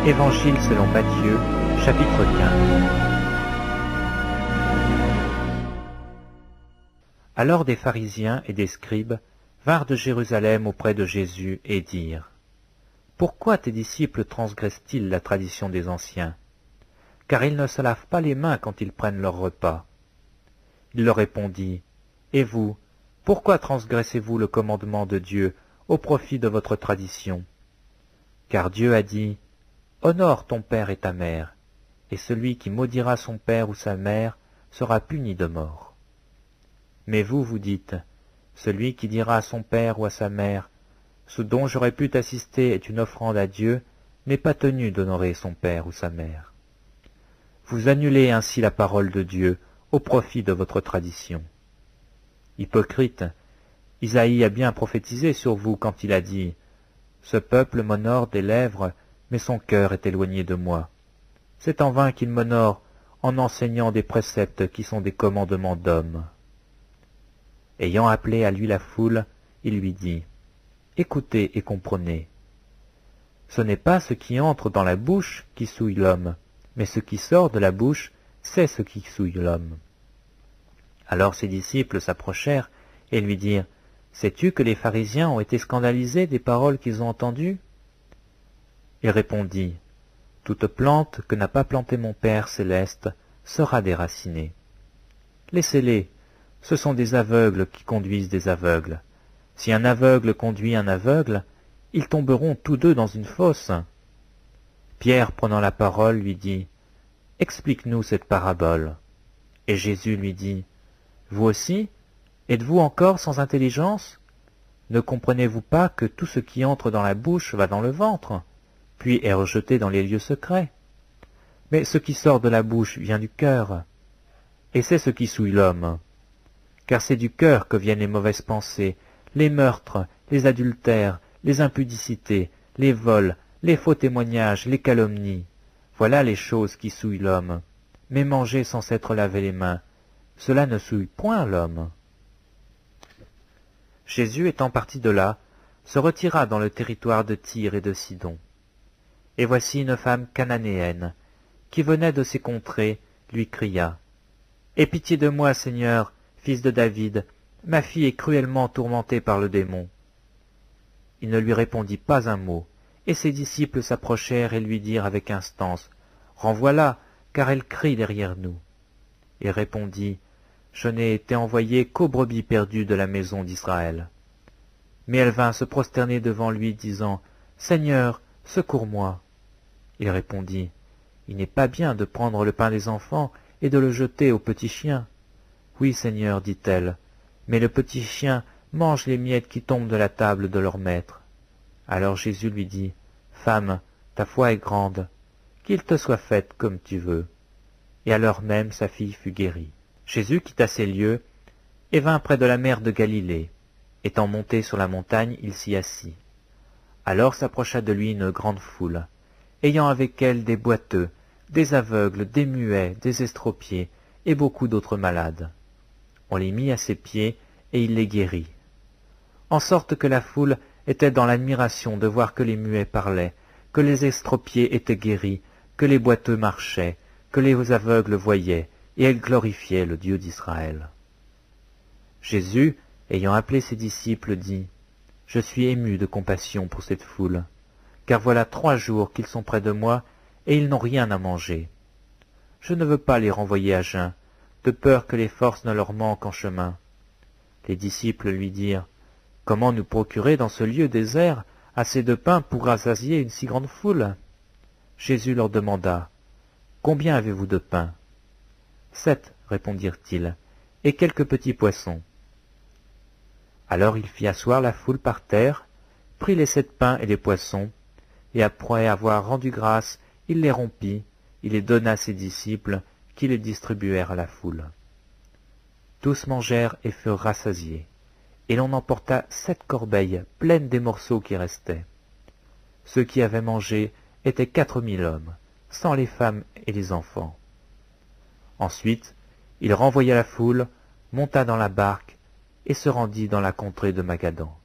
Évangile selon Matthieu, chapitre 15. Alors des pharisiens et des scribes vinrent de Jérusalem auprès de Jésus et dirent : Pourquoi tes disciples transgressent-ils la tradition des anciens ? Car ils ne se lavent pas les mains quand ils prennent leur repas. Il leur répondit : Et vous, pourquoi transgressez-vous le commandement de Dieu au profit de votre tradition ? Car Dieu a dit : Honore ton père et ta mère, et celui qui maudira son père ou sa mère sera puni de mort. Mais vous, vous dites : Celui qui dira à son père ou à sa mère : Ce dont j'aurais pu t'assister est une offrande à Dieu, n'est pas tenu d'honorer son père ou sa mère. Vous annulez ainsi la parole de Dieu au profit de votre tradition. Hypocrite, Isaïe a bien prophétisé sur vous quand il a dit : Ce peuple m'honore des lèvres, mais son cœur est éloigné de moi. C'est en vain qu'il m'honore en enseignant des préceptes qui sont des commandements d'hommes. Ayant appelé à lui la foule, il lui dit : Écoutez et comprenez. Ce n'est pas ce qui entre dans la bouche qui souille l'homme, mais ce qui sort de la bouche, c'est ce qui souille l'homme. Alors ses disciples s'approchèrent et lui dirent : Sais-tu que les pharisiens ont été scandalisés des paroles qu'ils ont entendues ? Il répondit : Toute plante que n'a pas plantée mon Père céleste sera déracinée. Laissez-les, ce sont des aveugles qui conduisent des aveugles. Si un aveugle conduit un aveugle, ils tomberont tous deux dans une fosse. Pierre, prenant la parole, lui dit : Explique-nous cette parabole. Et Jésus lui dit : Vous aussi, êtes-vous encore sans intelligence ? Ne comprenez-vous pas que tout ce qui entre dans la bouche va dans le ventre, puis est rejeté dans les lieux secrets ? Mais ce qui sort de la bouche vient du cœur, et c'est ce qui souille l'homme. Car c'est du cœur que viennent les mauvaises pensées, les meurtres, les adultères, les impudicités, les vols, les faux témoignages, les calomnies. Voilà les choses qui souillent l'homme. Mais manger sans s'être lavé les mains, cela ne souille point l'homme. Jésus étant parti de là, se retira dans le territoire de Tyr et de Sidon. Et voici une femme cananéenne, qui venait de ces contrées, lui cria : Aie pitié de moi, Seigneur, fils de David, ma fille est cruellement tourmentée par le démon. Il ne lui répondit pas un mot, et ses disciples s'approchèrent et lui dirent avec instance : Renvoie-la, car elle crie derrière nous. Il répondit : Je n'ai été envoyé qu'aux brebis perdues de la maison d'Israël. Mais elle vint se prosterner devant lui, disant : Seigneur, secours-moi. Il répondit : Il n'est pas bien de prendre le pain des enfants et de le jeter aux petits chiens. Oui, Seigneur, dit-elle, mais le petit chien mange les miettes qui tombent de la table de leur maître. Alors Jésus lui dit : Femme, ta foi est grande, qu'il te soit fait comme tu veux. Et à l'heure même sa fille fut guérie. Jésus quitta ces lieux et vint près de la mer de Galilée. Étant monté sur la montagne, il s'y assit. Alors s'approcha de lui une grande foule, ayant avec elle des boiteux, des aveugles, des muets, des estropiés, et beaucoup d'autres malades. On les mit à ses pieds, et il les guérit. En sorte que la foule était dans l'admiration de voir que les muets parlaient, que les estropiés étaient guéris, que les boiteux marchaient, que les aveugles voyaient, et elle glorifiait le Dieu d'Israël. Jésus, ayant appelé ses disciples, dit : Je suis ému de compassion pour cette foule, car voilà 3 jours qu'ils sont près de moi, et ils n'ont rien à manger. Je ne veux pas les renvoyer à jeun, de peur que les forces ne leur manquent en chemin. Les disciples lui dirent : Comment nous procurer dans ce lieu désert assez de pain pour rassasier une si grande foule ? Jésus leur demanda : Combien avez-vous de pain ? 7, répondirent-ils, et quelques petits poissons. Alors il fit asseoir la foule par terre, prit les 7 pains et les poissons, et après avoir rendu grâce, il les rompit, il les donna à ses disciples, qui les distribuèrent à la foule. Tous mangèrent et furent rassasiés, et l'on emporta 7 corbeilles pleines des morceaux qui restaient. Ceux qui avaient mangé étaient 4000 hommes, sans les femmes et les enfants. Ensuite, il renvoya la foule, monta dans la barque, et se rendit dans la contrée de Magadan.